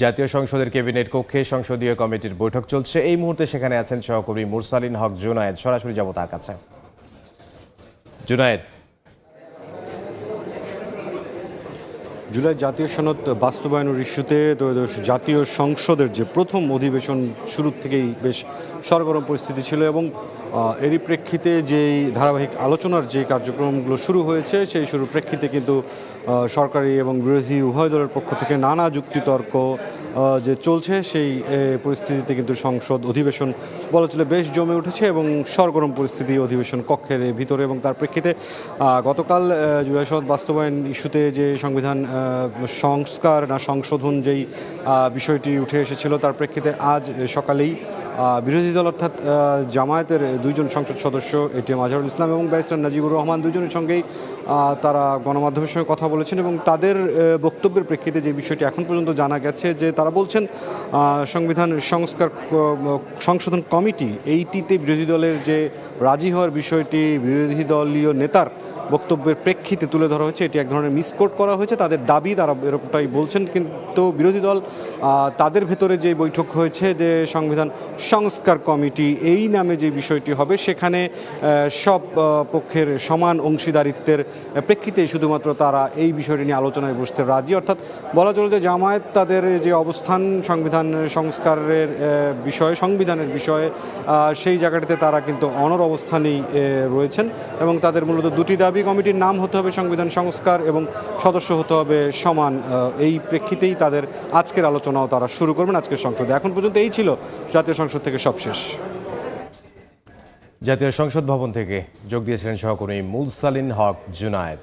জাতীয় সংসদের ক্যাবিনেট কক্ষে সংসদীয় কমিটির বৈঠক চলছে। এই মুহূর্তে সেখানে আছেন সহকর্মী মুরসালিন হক জুনায়েদ। সরাসরি যাব তার কাছে। জুনায়েদ, জুলাই জাতীয় সনদ বাস্তবায়নের ইস্যুতে ত্রয়োদশ জাতীয় সংসদের যে প্রথম অধিবেশন শুরু থেকেই বেশ সরগরম পরিস্থিতি ছিল এবং এরই প্রেক্ষিতে যেই ধারাবাহিক আলোচনার যে কার্যক্রমগুলো শুরু হয়েছে সেই শুরুর প্রেক্ষিতে কিন্তু সরকারি এবং বিরোধী উভয় দলের পক্ষ থেকে নানা যুক্তিতর্ক যে চলছে সেই পরিস্থিতিতে কিন্তু সংসদ অধিবেশন বলা চলে বেশ জমে উঠেছে এবং সরগরম পরিস্থিতি অধিবেশন কক্ষের ভিতরে। এবং তার প্রেক্ষিতে গতকাল জুলাই সনদ বাস্তবায়ন ইস্যুতে যে সংবিধান সংস্কার না সংশোধন যেই বিষয়টি উঠে এসেছিল তার প্রেক্ষিতে আজ সকালেই বিরোধী দল অর্থাৎ জামায়াতের দুইজন সংসদ সদস্য এটিএম আজহারুল ইসলাম এবং ব্যারিস্টার নাজিবুর রহমান দুজনের সঙ্গেই তারা গণমাধ্যমের সঙ্গে কথা বলেছেন এবং তাদের বক্তব্যের প্রেক্ষিতে যে বিষয়টি এখন পর্যন্ত জানা গেছে যে তারা বলছেন সংবিধান সংশোধন কমিটি এইটিতে বিরোধী দলের যে রাজি হওয়ার বিষয়টি বিরোধী দলীয় নেতার বক্তব্যের প্রেক্ষিতে তুলে ধরা হয়েছে, এটি এক ধরনের মিসকোট করা হয়েছে তাদের দাবি, তারা এরকমটাই বলছেন। কিন্তু বিরোধী দল তাদের ভেতরে যে বৈঠক হয়েছে যে সংবিধান সংস্কার কমিটি এই নামে যে বিষয়টি হবে সেখানে সব পক্ষের সমান অংশীদারিত্বের প্রেক্ষিতে শুধুমাত্র তারা এই বিষয়টি নিয়ে আলোচনায় বসতে রাজি। অর্থাৎ বলা চলে যে জামায়াত তাদের যে অবস্থান সংবিধান সংস্কারের বিষয়ে সংবিধানের বিষয়ে সেই জায়গাটিতে তারা কিন্তু অনড় অবস্থানেই রয়েছেন এবং তাদের মূলত দুটি দাবি, কমিটির নাম হতে হবে সংবিধান সংস্কার এবং সদস্য হতে হবে সমান। এই প্রেক্ষিতেই তাদের আজকের আলোচনাও তারা শুরু করবেন আজকের সংসদে। এখন পর্যন্ত এই ছিল জাতীয় সংসদ থেকে সবশেষ। জাতীয় সংসদ ভবন থেকে যোগ দিয়েছিলেন সহকর্মী মুরসালিন হক জুনায়েদ।